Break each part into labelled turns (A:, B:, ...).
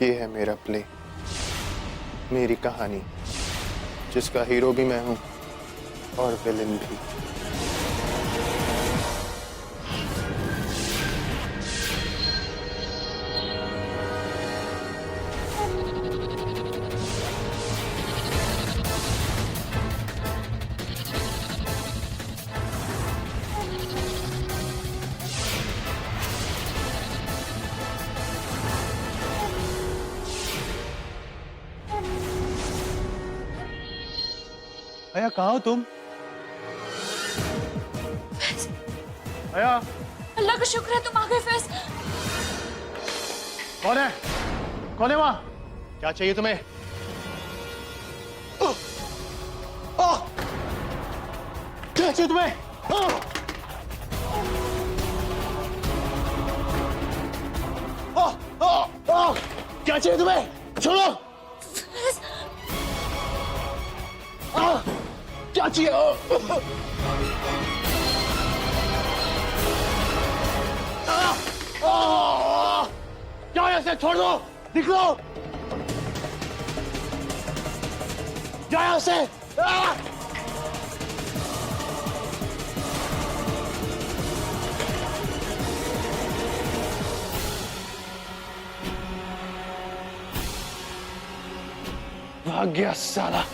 A: ये है मेरा प्ले, मेरी कहानी, जिसका हीरो भी मैं हूं और विलेन भी।
B: अया कहाँ हो तुम? अया
C: अल्लाह का शुक्र है तुम आ गए फैज।
B: कौन है? कौन है वहां? क्या चाहिए तुम्हें? क्या चाहिए तुम्हें? क्या चाहिए तुम्हें? छोड़ो! क्या चाहिए? क्या ऐसे छोड़ दो, निकलो! क्या ऐसे? भाग गया साला।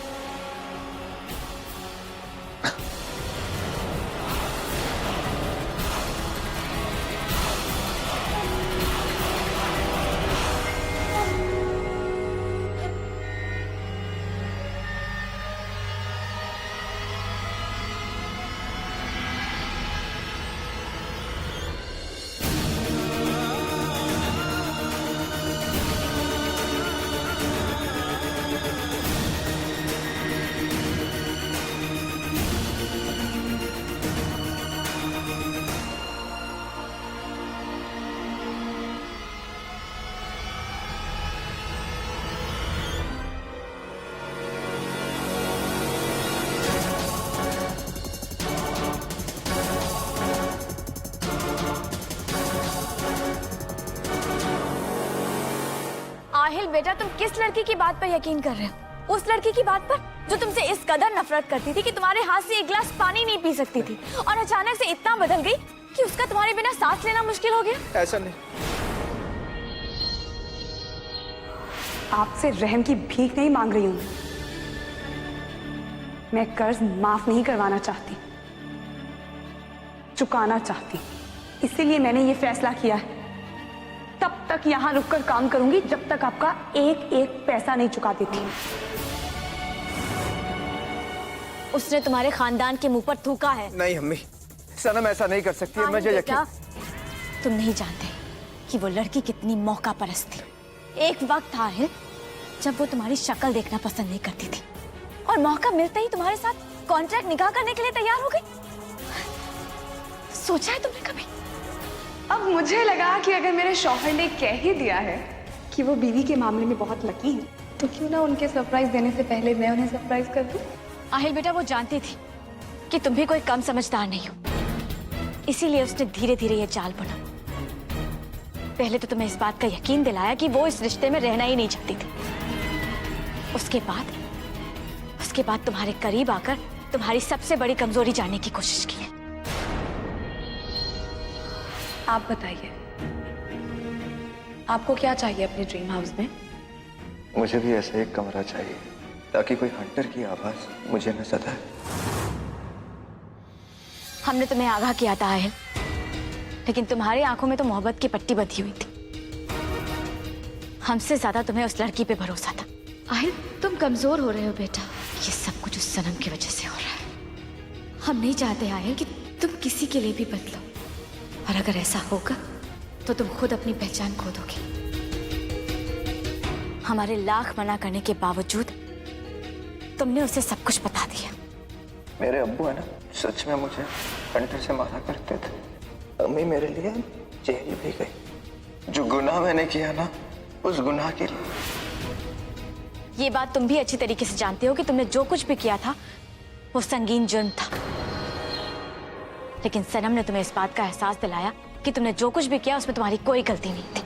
C: आहिल बेटा, तुम किस लड़की की बात पर यकीन कर रहे हो? उस लड़की की बात पर जो तुमसे इस कदर नफरत करती थी कि तुम्हारे हाथ से एक गिलास पानी नहीं पी सकती थी और अचानक से इतना बदल गई कि उसका तुम्हारे बिना सांस लेना मुश्किल हो गया।
A: ऐसा नहीं,
D: आपसे रहम की भीख नहीं मांग रही हूं। मैं कर्ज माफ नहीं करवाना चाहती, चुकाना चाहती। इसीलिए मैंने ये फैसला किया है, तब तक यहां रुककर काम करूंगी जब तक आपका एक एक पैसा नहीं चुका देती।
C: उसने तुम्हारे खानदान के मुंह पर थूका है।
A: नहीं अम्मी, सनम ऐसा नहीं कर सकती है। मुझे यकीन।
C: तुम नहीं जानते कि वो लड़की कितनी मौका परस्त थी। एक वक्त था है जब वो तुम्हारी शक्ल देखना पसंद नहीं करती थी और मौका मिलते ही तुम्हारे साथ कॉन्ट्रैक्ट निकाह करने के लिए तैयार हो गई। सोचा है तुमने कभी?
D: अब मुझे लगा कि अगर मेरे शौहर ने कह ही दिया है कि वो बीवी के मामले में बहुत लकी है, तो क्यों ना उनके सरप्राइज देने से पहले मैं उन्हें सरप्राइज कर दूं।
C: आहिल बेटा, वो जानती थी कि तुम भी कोई कम समझदार नहीं हो, इसीलिए उसने धीरे धीरे ये चाल बुना। पहले तो तुम्हें इस बात का यकीन दिलाया कि वो इस रिश्ते में रहना ही नहीं चाहती थी। उसके बाद तुम्हारे करीब आकर तुम्हारी सबसे बड़ी कमजोरी जानने की कोशिश की है।
D: आप बताइए, आपको क्या चाहिए अपने ड्रीम हाउस में?
A: मुझे भी ऐसा एक कमरा चाहिए ताकि कोई हंटर की आवाज मुझे न सताए।
C: हमने तुम्हें आगाह किया था आहिल, लेकिन तुम्हारी आंखों में तो मोहब्बत की पट्टी बंधी हुई थी। हमसे ज्यादा तुम्हें उस लड़की पे भरोसा था। आहिल, तुम कमजोर हो रहे हो बेटा। ये सब कुछ उस सनम की वजह से हो रहा है। हम नहीं चाहते आहिल कि तुम किसी के लिए भी बदलो, और अगर ऐसा होगा तो तुम खुद अपनी पहचान खो दोगे। हमारे लाख मना करने के बावजूद तुमने उसे सब कुछ बता दिया।
A: मेरे अब्बू है ना, सच में मुझे हंटर से मारा करते थे। अम्मी मेरे लिए जेल भी गई। जो गुनाह मैंने किया ना, उस गुनाह के लिए।
C: ये बात तुम भी अच्छी तरीके से जानते हो कि तुमने जो कुछ भी किया था वो संगीन जुर्म था, लेकिन सनम ने तुम्हें इस बात का एहसास दिलाया कि तुमने जो कुछ भी किया उसमें तुम्हारी कोई गलती नहीं थी।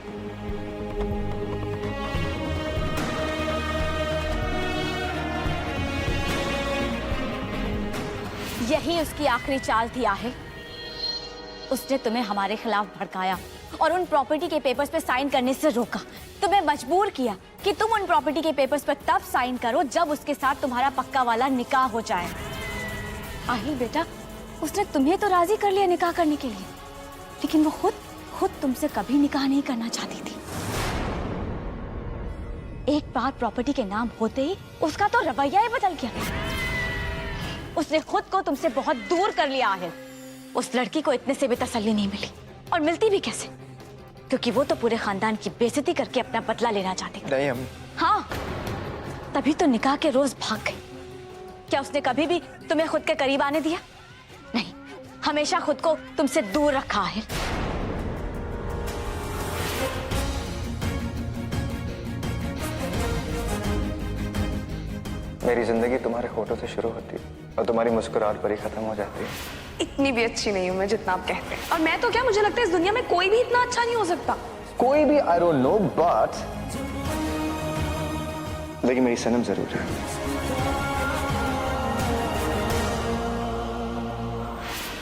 C: यही उसकी आखिरी चाल थी आहिल। उसने तुम्हें हमारे खिलाफ भड़काया और उन प्रॉपर्टी के पेपर्स पे साइन करने से रोका। तुम्हें मजबूर किया कि तुम उन प्रॉपर्टी के पेपर्स पर तब साइन करो जब उसके साथ तुम्हारा पक्का वाला निकाह हो जाए। आहिल बेटा, उसने तुम्हें तो राजी कर लिया निकाह करने के लिए, लेकिन वो खुद तुमसे कभी निकाह नहीं करना चाहती थी। एक बार प्रॉपर्टी के नाम होते ही उसका तो रवैया ही बदल गया। उसने खुद को तुमसे बहुत दूर कर लिया आहिल। उस लड़की को इतने से भी तसल्ली नहीं मिली, और मिलती भी कैसे, क्योंकि वो तो पूरे खानदान की बेइज्जती करके अपना बदला लेना चाहती थी।
A: नहीं अम्मी।
C: हाँ, तभी तो निकाह के रोज भाग गई। क्या उसने कभी भी तुम्हें खुद के करीब आने दिया? नहीं, हमेशा खुद को तुमसे दूर रखा है।
A: मेरी जिंदगी तुम्हारे होठों से शुरू होती है और तुम्हारी मुस्कुराहट पर ही खत्म हो जाती है।
D: इतनी भी अच्छी नहीं हूँ मैं जितना आप कहते हैं। और मैं तो क्या, मुझे लगता है इस दुनिया में कोई भी इतना अच्छा नहीं हो सकता।
A: कोई भी आई डोंट नो, बट लेकिन मेरी सनम जरूर है।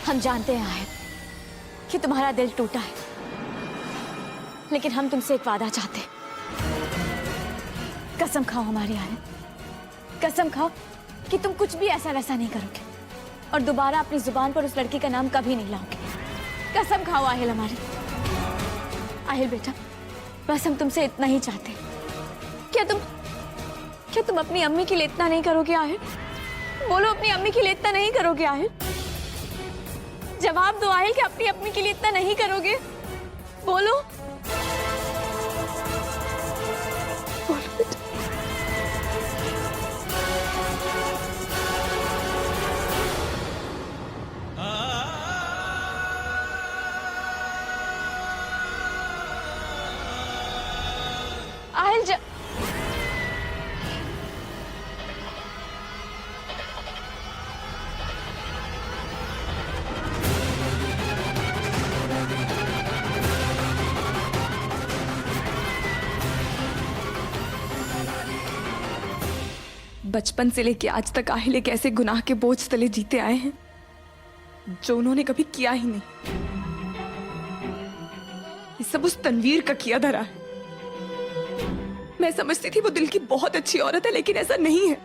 C: हम जानते हैं आहिल कि तुम्हारा दिल टूटा है, लेकिन हम तुमसे एक वादा चाहते हैं। कसम खाओ हमारी आहिल, कसम खाओ कि तुम कुछ भी ऐसा वैसा नहीं करोगे और दोबारा अपनी जुबान पर उस लड़की का नाम कभी नहीं लाओगे। कसम खाओ आहिल हमारी। आहिल बेटा, बस हम तुमसे इतना ही चाहते हैं। क्या तुम अपनी अम्मी के लिए इतना नहीं करोगे आहिल? बोलो, अपनी अम्मी के लिए इतना नहीं करोगे आहिल? जवाब दो आहिल कि अपनी अम्मी के लिए इतना नहीं करोगे। बोलो, बोलो बेटा। आहिल
D: बचपन से लेके आज तक आहिल एक ऐसे गुनाह के बोझ तले जीते आए हैं जो उन्होंने कभी किया ही नहीं। ये सब उस तनवीर का किया धरा है। मैं समझती थी वो दिल की बहुत अच्छी औरत है, लेकिन ऐसा नहीं है।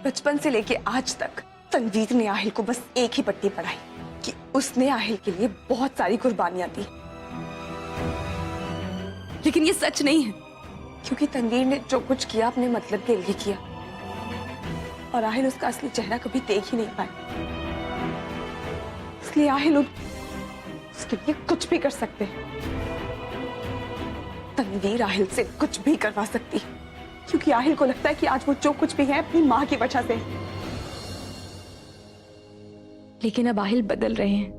D: बचपन से लेके आज तक तनवीर ने आहिल को बस एक ही पट्टी पढ़ाई कि उसने आहिल के लिए बहुत सारी कुर्बानियां दी, लेकिन ये सच नहीं है, क्योंकि तनवीर ने जो कुछ किया अपने मतलब के लिए किया और आहिल उसका असली चेहरा कभी देख ही नहीं पाए। इसलिए आहिल उसके लिए कुछ भी कर सकते हैं। तनवीर आहिल से कुछ भी करवा सकती है, क्योंकि आहिल को लगता है कि आज वो जो कुछ भी है अपनी माँ की वजह से। लेकिन अब आहिल बदल रहे हैं।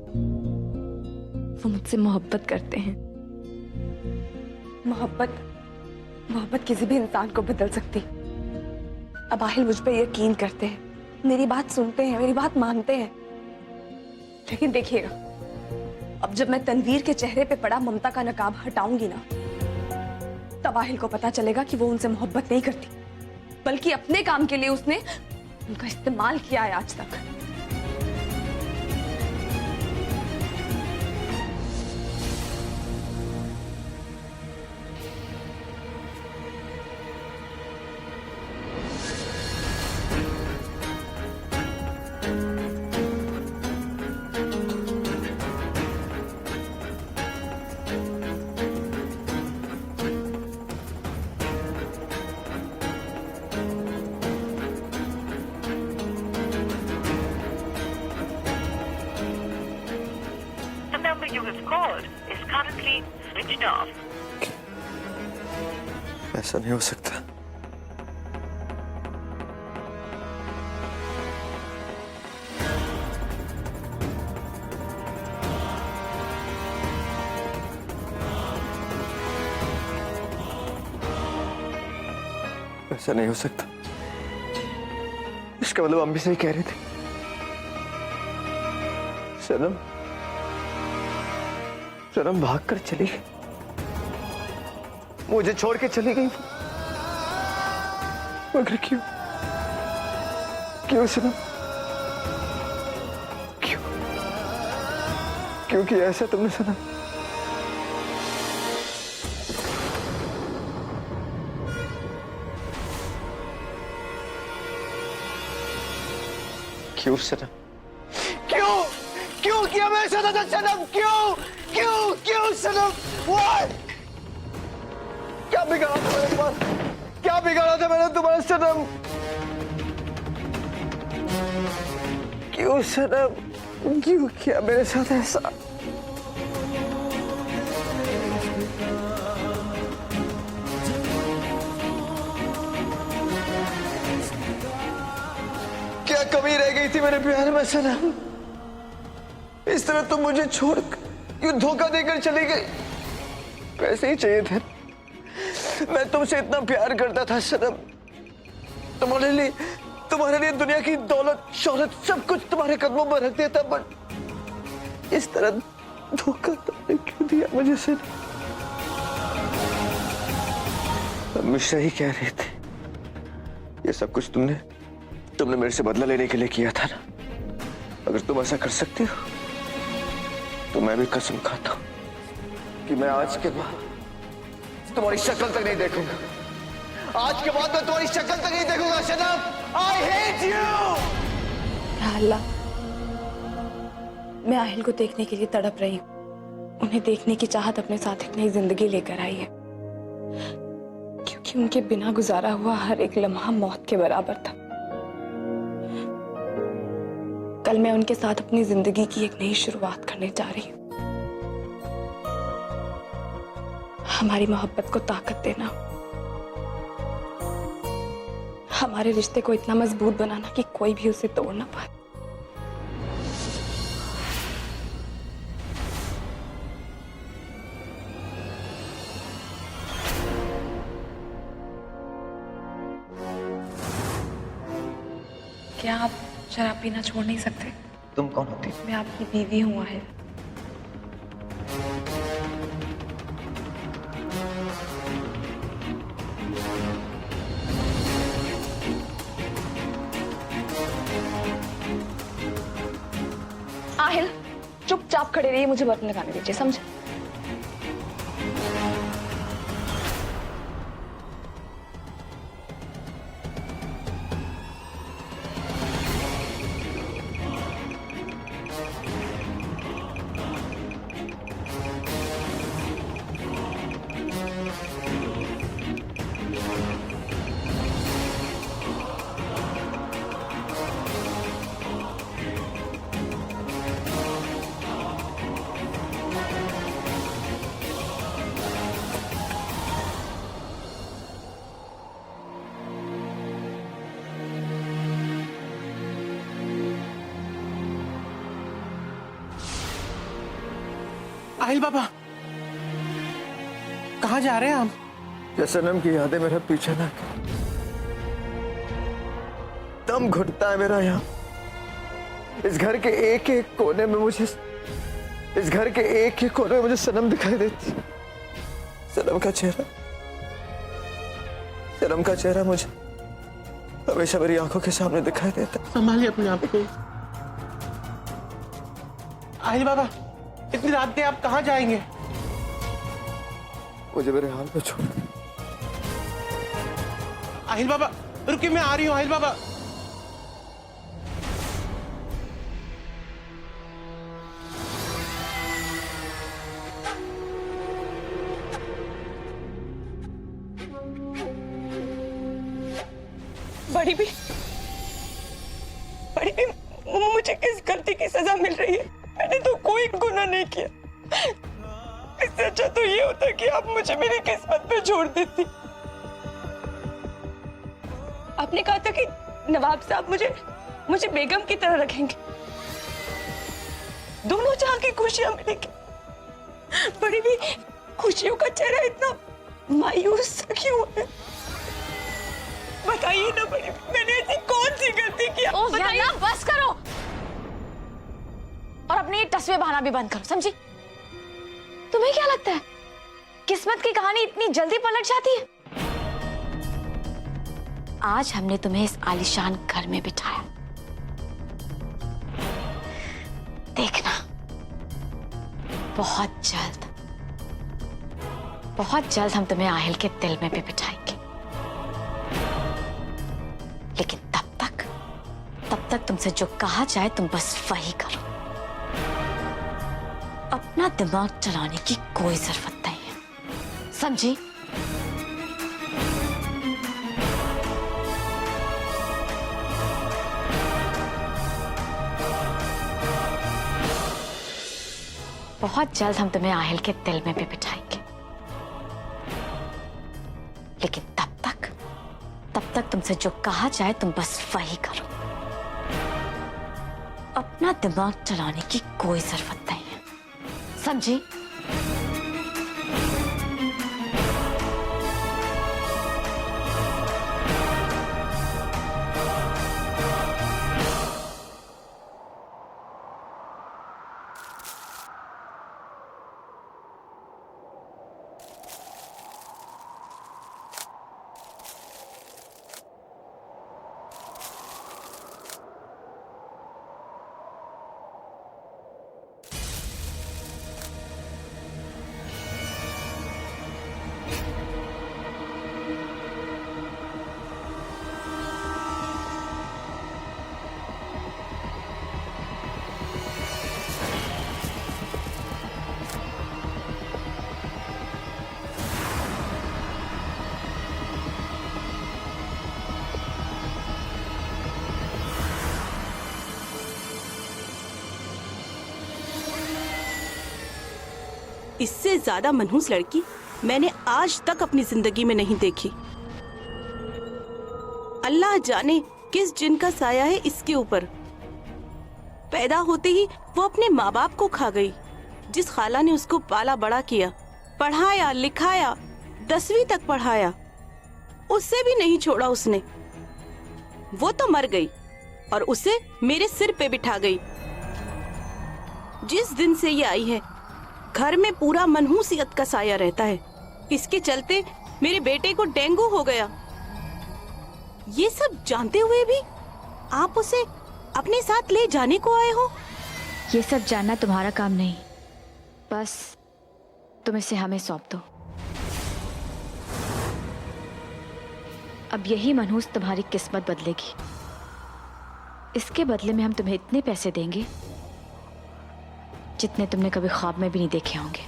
D: वो मुझसे मोहब्बत करते हैं। मोहब्बत किसी भी इंसान को बदल सकती। अब आहिल मुझ पे यकीन करते हैं, मेरी बात सुनते हैं, मेरी बात मानते हैं। लेकिन देखिएगा, अब जब मैं तनवीर के चेहरे पे पड़ा ममता का नकाब हटाऊंगी ना, तब आहिल को पता चलेगा कि वो उनसे मोहब्बत नहीं करती, बल्कि अपने काम के लिए उसने उनका इस्तेमाल किया है आज तक।
E: You have called is currently switched off.
A: ऐसा नहीं हो सकता। ऐसा नहीं हो सकता। इसका मतलब अम्मी सही कह रही थी। सनम भाग कर चली गई, मुझे छोड़ के चली गई। मगर क्यों सनम? क्यों किया ऐसा तुमने सनम? क्यों सनम? क्यों क्यों किया मेरे साथ ऐसा सनम? क्यों क्यों क्यों सनम? Why? क्या बिगाड़ा था मेरे पास? क्या बिगाड़ा था मैंने तुम्हारा सनम? क्यों सनम? क्यों किया मेरे साथ ऐसा? क्या कमी रह गई थी मेरे प्यार में सनम? इस तरह तुम मुझे छोड़कर यूं धोखा देकर चली गई। वैसे ही चाहिए थे। मैं तुमसे इतना प्यार करता था सनम। तुम्हारे लिए दुनिया की दौलत शोहरत सब कुछ तुम्हारे कदमों पर रख दिया था, बट इस तरह धोखा तुमने क्यों दिया मुझे सनम? हमेशा ही कह रही थी ये सब कुछ तुमने मेरे से बदला लेने के लिए किया था ना। अगर तुम ऐसा कर सकती हो तो मैं भी कसम खाता हूं कि मैं आज के बाद तुम्हारी शक्ल तक नहीं देखूंगा। आज के बाद मैं तुम्हारी शक्ल तक नहीं देखूंगा सनम। I hate you.
D: अल्लाह, मैं आहिल को देखने के लिए तड़प रही हूँ। उन्हें देखने की चाहत अपने साथ एक नई जिंदगी लेकर आई है, क्योंकि उनके बिना गुजारा हुआ हर एक लम्हा मौत के बराबर था। कल मैं उनके साथ अपनी जिंदगी की एक नई शुरुआत करने जा रही हूँ। हमारी मोहब्बत को ताकत देना, हमारे रिश्ते को इतना मजबूत बनाना कि कोई भी उसे तोड़ ना पाए। क्या आप शराब पीना छोड़ नहीं सकते?
A: तुम कौन होती?
D: मैं आपकी बीवी हूँ आहिल। आहिल, चुपचाप खड़े रहिए, मुझे बर्तन लगाने दीजिए, समझे?
B: आहिल बाबा, कहाँ जा रहे हैं हम?
A: या सनम की यादें मेरा पीछे ना कर। दम घुटता है मेरा यहाँ। इस घर के एक एक कोने में मुझे सनम दिखाई देती। सनम का चेहरा मुझे हमेशा मेरी आंखों के सामने दिखाई देता।
B: संभालिए अपने आप को। आहिल बाबा, इतनी रात में आप कहाँ जाएंगे?
A: मुझे मेरे हाल पे छोड़।
B: आहिल बाबा रुकिए, मैं आ रही हूँ। आहिल बाबा,
D: बड़ी भी मुझे किस गलती की सजा मिल रही है? मैंने तो कोई गुनाह नहीं किया। इससे अच्छा तो ये होता कि आप मुझे मेरी किस्मत पे छोड़ देती। आपने कहा था कि नवाब साहब मुझे बेगम की तरह रखेंगे, दोनों जहां की खुशियां मिलेंगी। बड़ी भी खुशियों का चेहरा इतना मायूस क्यों है? बताइए ना बड़ी, मैंने ऐसी कौन सी गलती की?
C: ओह यार, बस करो और अपने ये टसवे बहाना भी बंद करो, समझी? तुम्हें क्या लगता है किस्मत की कहानी इतनी जल्दी पलट जाती है? आज हमने तुम्हें इस आलीशान घर में बिठाया, देखना बहुत जल्द हम तुम्हें आहिल के दिल में भी बिठाएंगे। लेकिन तब तक तुमसे जो कहा जाए तुम बस वही करो। अपना दिमाग चलाने की कोई जरूरत नहीं है, समझी? बहुत जल्द हम तुम्हें आहिल के दिल में भी बिठाएंगे। लेकिन तब तक तुमसे जो कहा जाए तुम बस वही करो। अपना दिमाग चलाने की कोई जरूरत नहीं है, समझी?
F: इससे ज्यादा मनहूस लड़की मैंने आज तक अपनी जिंदगी में नहीं देखी। अल्लाह जाने किस जिन का साया है इसके ऊपर। पैदा होते ही वो अपने माँ बाप को खा गई। जिस खाला ने उसको पाला बड़ा किया, पढ़ाया लिखाया, 10वीं तक पढ़ाया, उससे भी नहीं छोड़ा उसने। वो तो मर गई और उसे मेरे सिर पे बिठा गई। जिस दिन से ये आई है घर में पूरा मनहूसियत का साया रहता है। इसके चलते मेरे बेटे को डेंगू हो गया। ये सब जानते हुए भी आप उसे अपने साथ ले जाने को आए हो।
C: ये सब जानना तुम्हारा काम नहीं, बस तुम इसे हमें सौंप दो। अब यही मनहूस तुम्हारी किस्मत बदलेगी। इसके बदले में हम तुम्हें इतने पैसे देंगे जितने तुमने कभी ख्वाब में भी नहीं देखे होंगे।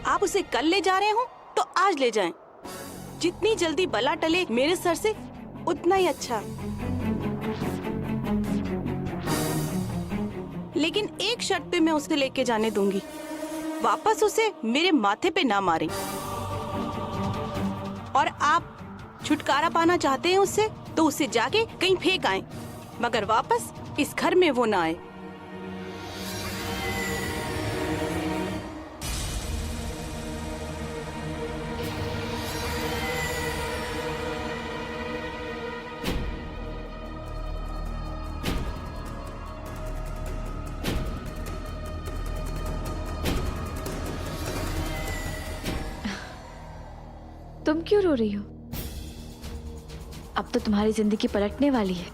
F: आप उसे कल ले जा रहे हो तो आज ले जाएं। जितनी जल्दी बला टले मेरे सर से उतना ही अच्छा। लेकिन एक शर्त पे मैं उसे लेके जाने दूंगी, वापस उसे मेरे माथे पे ना मारें। और आप छुटकारा पाना चाहते हैं उससे तो उसे जाके कहीं फेंक आएं, मगर वापस इस घर में वो ना आए।
C: तुम क्यों रो रही हो? अब तो तुम्हारी जिंदगी पलटने वाली है,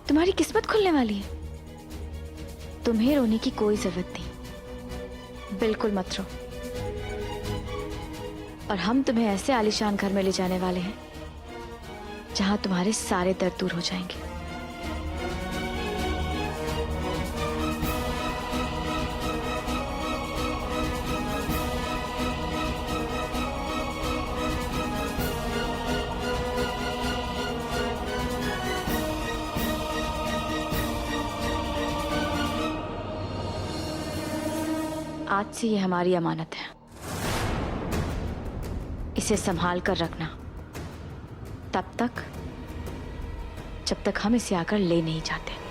C: तुम्हारी किस्मत खुलने वाली है। तुम्हें रोने की कोई जरूरत नहीं, बिल्कुल मत रो। और हम तुम्हें ऐसे आलीशान घर में ले जाने वाले हैं जहां तुम्हारे सारे दर्द दूर हो जाएंगे। आज से ये हमारी अमानत है, इसे संभाल कर रखना तब तक जब तक हम इसे आकर ले नहीं जाते।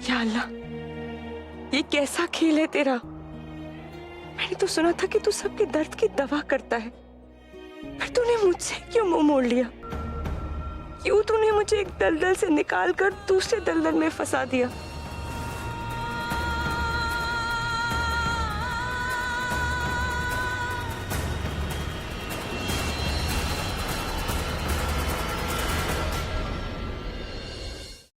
D: या अल्लाह, ये कैसा खेल है तेरा? मैंने तो सुना था कि तू सबके दर्द की दवा करता है, फिर तूने मुझसे क्यों मुंह मोड़ लिया? क्यों तूने मुझे एक दलदल से निकाल कर दूसरे दलदल में फंसा दिया?